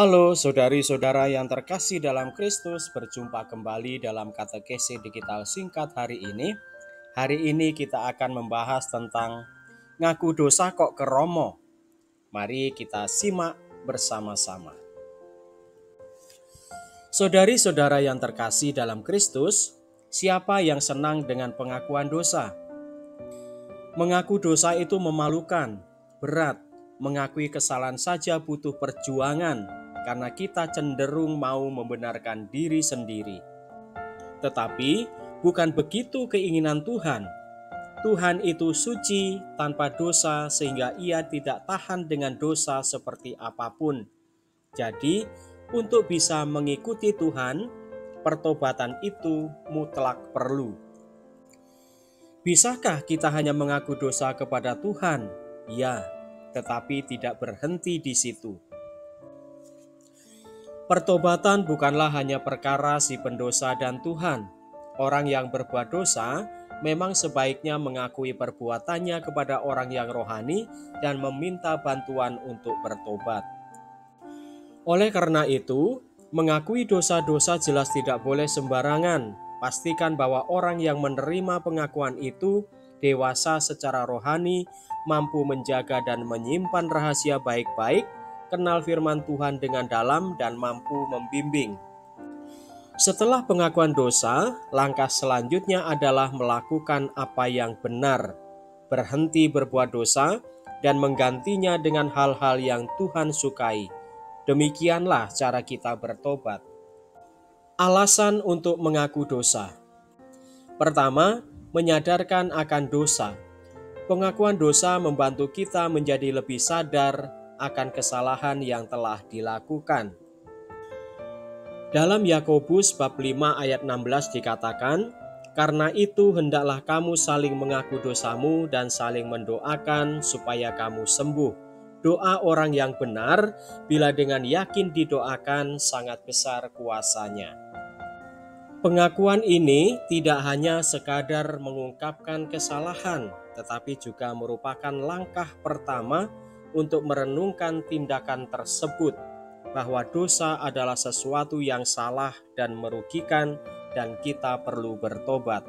Halo saudari-saudara yang terkasih dalam Kristus, berjumpa kembali dalam katekesi digital singkat hari ini. Hari ini kita akan membahas tentang ngaku dosa kok keromo. Mari kita simak bersama-sama. Saudari-saudara yang terkasih dalam Kristus, siapa yang senang dengan pengakuan dosa? Mengaku dosa itu memalukan, berat. Mengakui kesalahan saja butuh perjuangan, karena kita cenderung mau membenarkan diri sendiri. Tetapi bukan begitu keinginan Tuhan. Tuhan itu suci, tanpa dosa, sehingga Ia tidak tahan dengan dosa seperti apapun. Jadi, untuk bisa mengikuti Tuhan, pertobatan itu mutlak perlu. Bisakah kita hanya mengaku dosa kepada Tuhan? Ya, tetapi tidak berhenti di situ. Pertobatan bukanlah hanya perkara si pendosa dan Tuhan. Orang yang berbuat dosa memang sebaiknya mengakui perbuatannya kepada orang yang rohani dan meminta bantuan untuk bertobat. Oleh karena itu, mengakui dosa-dosa jelas tidak boleh sembarangan. Pastikan bahwa orang yang menerima pengakuan itu dewasa secara rohani, mampu menjaga dan menyimpan rahasia baik-baik, kenal firman Tuhan dengan dalam dan mampu membimbing. Setelah pengakuan dosa, langkah selanjutnya adalah melakukan apa yang benar, berhenti berbuat dosa, dan menggantinya dengan hal-hal yang Tuhan sukai. Demikianlah cara kita bertobat. Alasan untuk mengaku dosa. Pertama, menyadarkan akan dosa. Pengakuan dosa membantu kita menjadi lebih sadar akan kesalahan yang telah dilakukan. Dalam Yakobus bab 5 ayat 16 dikatakan, "Karena itu hendaklah kamu saling mengaku dosamu dan saling mendoakan supaya kamu sembuh. Doa orang yang benar, bila dengan yakin didoakan, sangat besar kuasanya." Pengakuan ini tidak hanya sekadar mengungkapkan kesalahan, tetapi juga merupakan langkah pertama untuk merenungkan tindakan tersebut, bahwa dosa adalah sesuatu yang salah dan merugikan dan kita perlu bertobat.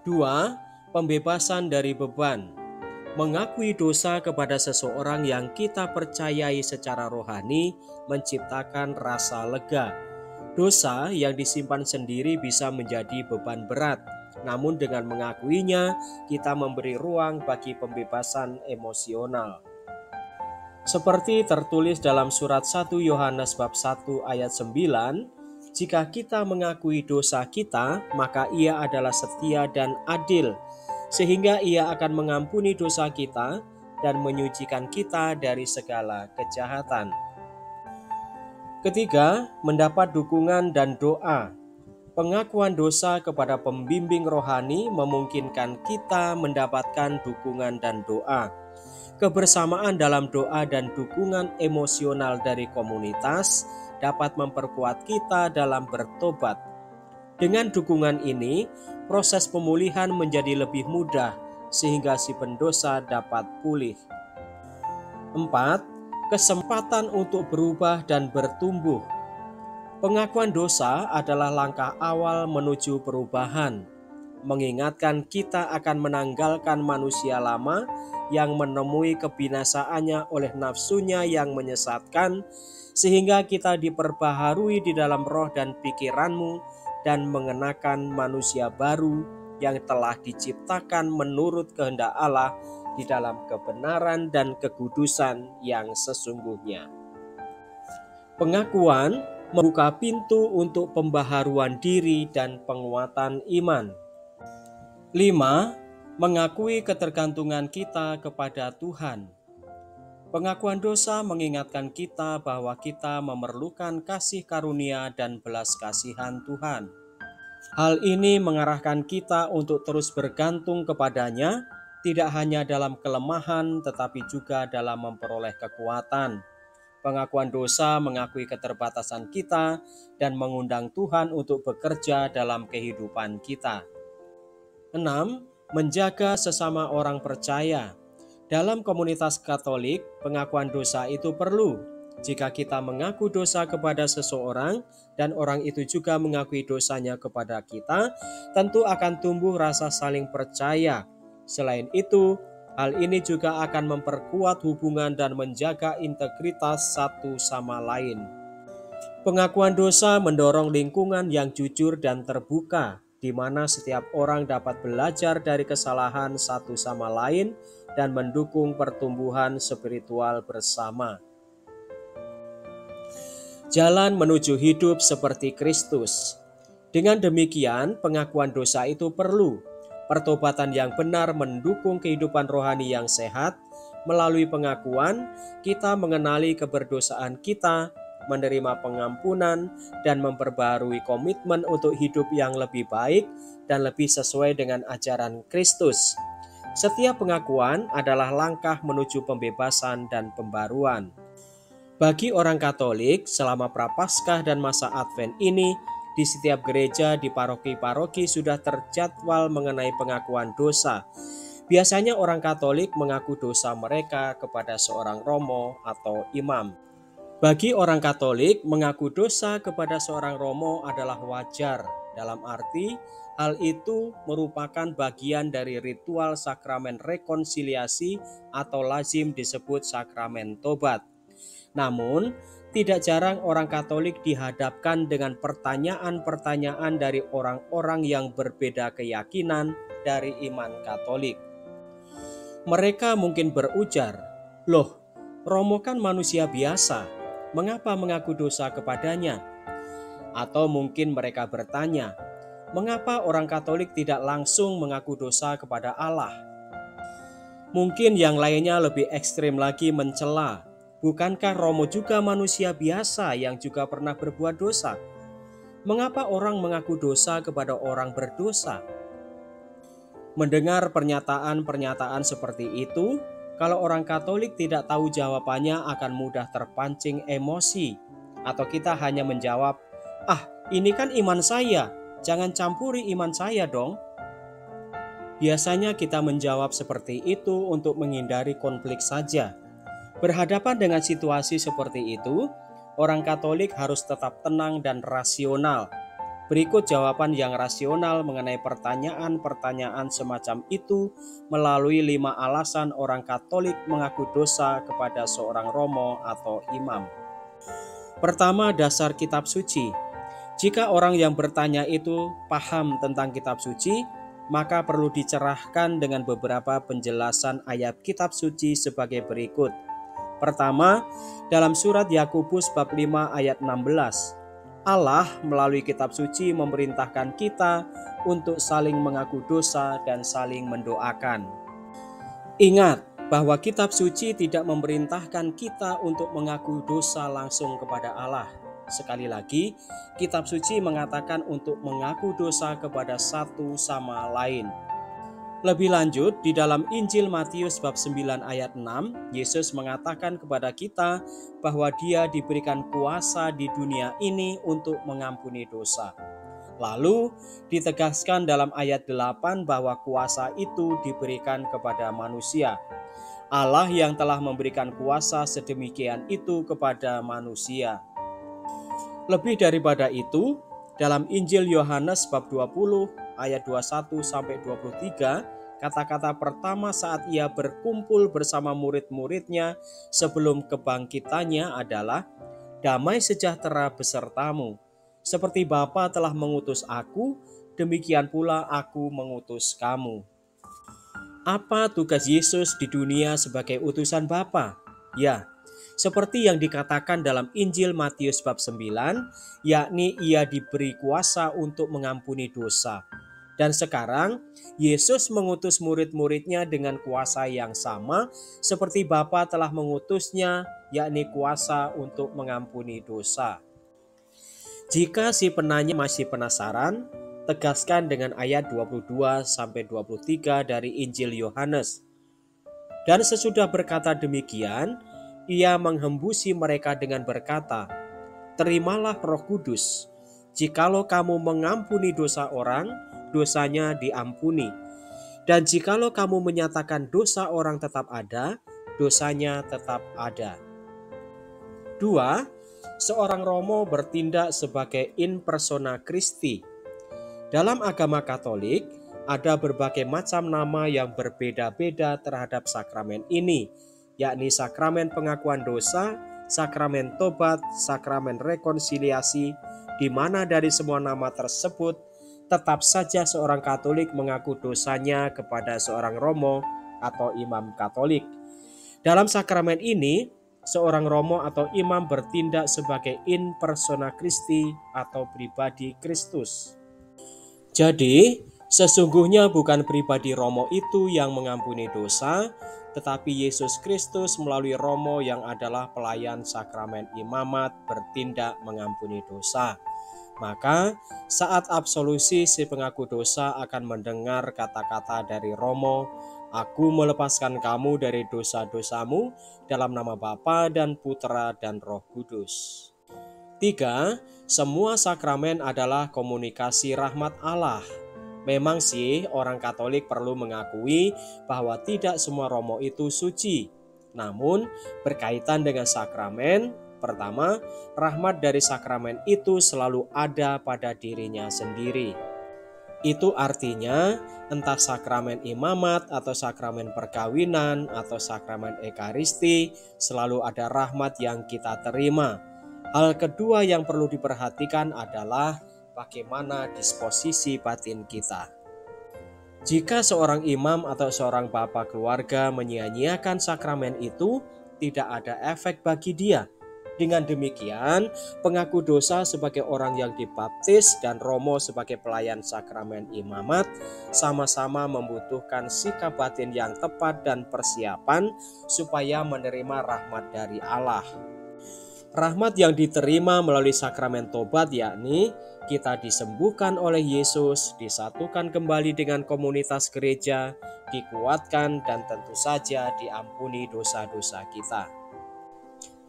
2. Pembebasan dari beban. Mengakui dosa kepada seseorang yang kita percayai secara rohani menciptakan rasa lega. Dosa yang disimpan sendiri bisa menjadi beban berat, namun dengan mengakuinya, kita memberi ruang bagi pembebasan emosional. Seperti tertulis dalam surat 1 Yohanes bab 1 ayat 9, jika kita mengakui dosa kita, maka Ia adalah setia dan adil, sehingga Ia akan mengampuni dosa kita dan menyucikan kita dari segala kejahatan. Ketiga, mendapat dukungan dan doa. Pengakuan dosa kepada pembimbing rohani memungkinkan kita mendapatkan dukungan dan doa. Kebersamaan dalam doa dan dukungan emosional dari komunitas dapat memperkuat kita dalam bertobat. Dengan dukungan ini, proses pemulihan menjadi lebih mudah sehingga si pendosa dapat pulih. 4. Kesempatan untuk berubah dan bertumbuh. Pengakuan dosa adalah langkah awal menuju perubahan, mengingatkan kita akan menanggalkan manusia lama yang menemui kebinasaannya oleh nafsunya yang menyesatkan, sehingga kita diperbaharui di dalam roh dan pikiranmu dan mengenakan manusia baru yang telah diciptakan menurut kehendak Allah di dalam kebenaran dan kekudusan yang sesungguhnya. Pengakuan membuka pintu untuk pembaharuan diri dan penguatan iman. 5. Mengakui ketergantungan kita kepada Tuhan. Pengakuan dosa mengingatkan kita bahwa kita memerlukan kasih karunia dan belas kasihan Tuhan. Hal ini mengarahkan kita untuk terus bergantung kepadanya, tidak hanya dalam kelemahan tetapi juga dalam memperoleh kekuatan. Pengakuan dosa mengakui keterbatasan kita dan mengundang Tuhan untuk bekerja dalam kehidupan kita. 6. Menjaga sesama orang percaya. Dalam komunitas Katolik, pengakuan dosa itu perlu. Jika kita mengaku dosa kepada seseorang dan orang itu juga mengakui dosanya kepada kita, tentu akan tumbuh rasa saling percaya. Selain itu, hal ini juga akan memperkuat hubungan dan menjaga integritas satu sama lain. Pengakuan dosa mendorong lingkungan yang jujur dan terbuka, di mana setiap orang dapat belajar dari kesalahan satu sama lain dan mendukung pertumbuhan spiritual bersama. Jalan menuju hidup seperti Kristus. Dengan demikian, pengakuan dosa itu perlu. Pertobatan yang benar mendukung kehidupan rohani yang sehat. Melalui pengakuan, kita mengenali keberdosaan kita, menerima pengampunan, dan memperbarui komitmen untuk hidup yang lebih baik dan lebih sesuai dengan ajaran Kristus. Setiap pengakuan adalah langkah menuju pembebasan dan pembaruan. Bagi orang Katolik, selama Prapaskah dan masa Advent ini, di setiap gereja di paroki-paroki sudah terjadwal mengenai pengakuan dosa. Biasanya orang Katolik mengaku dosa mereka kepada seorang romo atau imam. Bagi orang Katolik, mengaku dosa kepada seorang romo adalah wajar, dalam arti hal itu merupakan bagian dari ritual sakramen rekonsiliasi atau lazim disebut sakramen tobat. Namun, tidak jarang orang Katolik dihadapkan dengan pertanyaan-pertanyaan dari orang-orang yang berbeda keyakinan dari iman Katolik. Mereka mungkin berujar, "Loh, Romo kan manusia biasa, mengapa mengaku dosa kepadanya?" Atau mungkin mereka bertanya, "Mengapa orang Katolik tidak langsung mengaku dosa kepada Allah?" Mungkin yang lainnya lebih ekstrim lagi mencela, "Bukankah Romo juga manusia biasa yang juga pernah berbuat dosa? Mengapa orang mengaku dosa kepada orang berdosa?" Mendengar pernyataan-pernyataan seperti itu, kalau orang Katolik tidak tahu jawabannya akan mudah terpancing emosi. Atau kita hanya menjawab, "Ah, ini kan iman saya, jangan campuri iman saya dong." Biasanya kita menjawab seperti itu untuk menghindari konflik saja. Berhadapan dengan situasi seperti itu, orang Katolik harus tetap tenang dan rasional. Berikut jawaban yang rasional mengenai pertanyaan-pertanyaan semacam itu melalui 5 alasan orang Katolik mengaku dosa kepada seorang romo atau imam. Pertama, dasar kitab suci. Jika orang yang bertanya itu paham tentang kitab suci, maka perlu dicerahkan dengan beberapa penjelasan ayat kitab suci sebagai berikut. Pertama, dalam surat Yakobus bab 5 ayat 16, Allah melalui kitab suci memerintahkan kita untuk saling mengaku dosa dan saling mendoakan. Ingat bahwa kitab suci tidak memerintahkan kita untuk mengaku dosa langsung kepada Allah. Sekali lagi, kitab suci mengatakan untuk mengaku dosa kepada satu sama lain. Lebih lanjut, di dalam Injil Matius bab 9 ayat 6, Yesus mengatakan kepada kita bahwa Dia diberikan kuasa di dunia ini untuk mengampuni dosa. Lalu ditegaskan dalam ayat 8 bahwa kuasa itu diberikan kepada manusia. Allah yang telah memberikan kuasa sedemikian itu kepada manusia. Lebih daripada itu, dalam Injil Yohanes bab 20 ayat 21 sampai 23, kata-kata pertama saat ia berkumpul bersama murid-muridnya sebelum kebangkitannya adalah, "Damai sejahtera besertamu. Seperti Bapa telah mengutus aku, demikian pula aku mengutus kamu." Apa tugas Yesus di dunia sebagai utusan Bapa? Ya, seperti yang dikatakan dalam Injil Matius bab 9, yakni ia diberi kuasa untuk mengampuni dosa. Dan sekarang, Yesus mengutus murid-muridnya dengan kuasa yang sama seperti Bapa telah mengutusnya, yakni kuasa untuk mengampuni dosa. Jika si penanya masih penasaran, tegaskan dengan ayat 22-23 dari Injil Yohanes. Dan sesudah berkata demikian, ia menghembusi mereka dengan berkata, "Terimalah Roh Kudus. Jikalau kamu mengampuni dosa orang, dosanya diampuni. Dan jikalau kamu menyatakan dosa orang tetap ada, dosanya tetap ada." 2. Seorang romo bertindak sebagai in persona Christi. Dalam agama Katolik, ada berbagai macam nama yang berbeda-beda terhadap sakramen ini, yakni sakramen pengakuan dosa, sakramen tobat, sakramen rekonsiliasi, di mana dari semua nama tersebut, tetap saja seorang Katolik mengaku dosanya kepada seorang romo atau imam Katolik. Dalam sakramen ini, seorang romo atau imam bertindak sebagai in persona Christi atau pribadi Kristus. Jadi, sesungguhnya bukan pribadi romo itu yang mengampuni dosa, tetapi Yesus Kristus melalui romo yang adalah pelayan sakramen imamat bertindak mengampuni dosa. Maka, saat absolusi si pengaku dosa akan mendengar kata-kata dari romo, "Aku melepaskan kamu dari dosa-dosamu dalam nama Bapa dan Putra dan Roh Kudus." 3. Semua sakramen adalah komunikasi rahmat Allah. Memang sih orang Katolik perlu mengakui bahwa tidak semua romo itu suci. Namun berkaitan dengan sakramen, pertama, rahmat dari sakramen itu selalu ada pada dirinya sendiri. Itu artinya entah sakramen imamat atau sakramen perkawinan atau sakramen ekaristi, selalu ada rahmat yang kita terima. Hal kedua yang perlu diperhatikan adalah bagaimana disposisi batin kita. Jika seorang imam atau seorang bapak keluarga menyia-nyiakan sakramen itu, tidak ada efek bagi dia. Dengan demikian, pengaku dosa sebagai orang yang dibaptis dan romo sebagai pelayan sakramen imamat sama-sama membutuhkan sikap batin yang tepat dan persiapan supaya menerima rahmat dari Allah. Rahmat yang diterima melalui sakramen tobat, yakni kita disembuhkan oleh Yesus, disatukan kembali dengan komunitas gereja, dikuatkan, dan tentu saja diampuni dosa-dosa kita.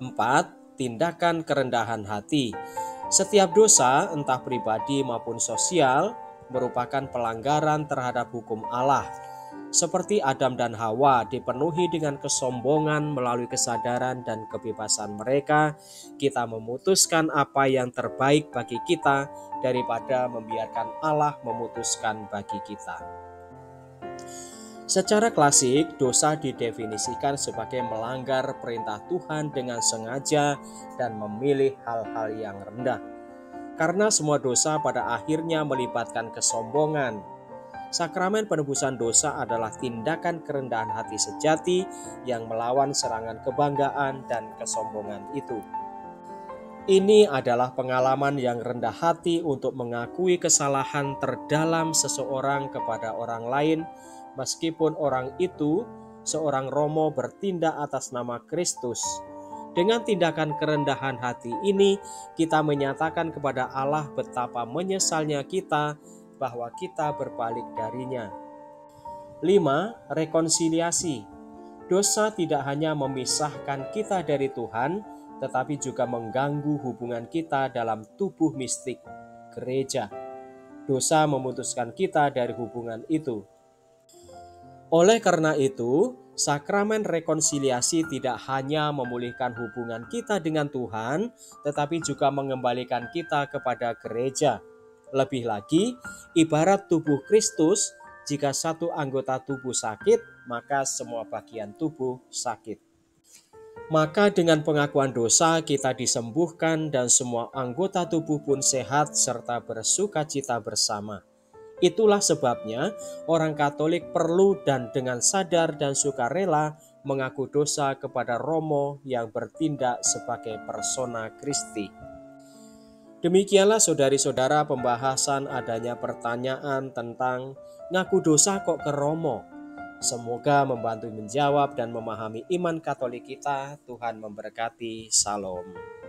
4. Tindakan kerendahan hati. Setiap dosa, entah pribadi maupun sosial, merupakan pelanggaran terhadap hukum Allah. Seperti Adam dan Hawa dipenuhi dengan kesombongan melalui kesadaran dan kebebasan mereka, kita memutuskan apa yang terbaik bagi kita daripada membiarkan Allah memutuskan bagi kita. Secara klasik, dosa didefinisikan sebagai melanggar perintah Tuhan dengan sengaja dan memilih hal-hal yang rendah. Karena semua dosa pada akhirnya melibatkan kesombongan. Sakramen penebusan dosa adalah tindakan kerendahan hati sejati yang melawan serangan kebanggaan dan kesombongan itu. Ini adalah pengalaman yang rendah hati untuk mengakui kesalahan terdalam seseorang kepada orang lain, meskipun orang itu, seorang romo, bertindak atas nama Kristus. Dengan tindakan kerendahan hati ini, kita menyatakan kepada Allah betapa menyesalnya kita bahwa kita berbalik darinya. 5. Rekonsiliasi. Dosa tidak hanya memisahkan kita dari Tuhan, tetapi juga mengganggu hubungan kita dalam tubuh mistik, gereja. Dosa memutuskan kita dari hubungan itu. Oleh karena itu, sakramen rekonsiliasi tidak hanya memulihkan hubungan kita dengan Tuhan, tetapi juga mengembalikan kita kepada gereja. Lebih lagi, ibarat tubuh Kristus, jika satu anggota tubuh sakit, maka semua bagian tubuh sakit. Maka dengan pengakuan dosa kita disembuhkan dan semua anggota tubuh pun sehat serta bersukacita bersama. Itulah sebabnya orang Katolik perlu dan dengan sadar dan sukarela mengaku dosa kepada romo yang bertindak sebagai persona Christi. Demikianlah saudari-saudara pembahasan adanya pertanyaan tentang ngaku dosa kok ke romo. Semoga membantu menjawab dan memahami iman Katolik kita. Tuhan memberkati. Salam.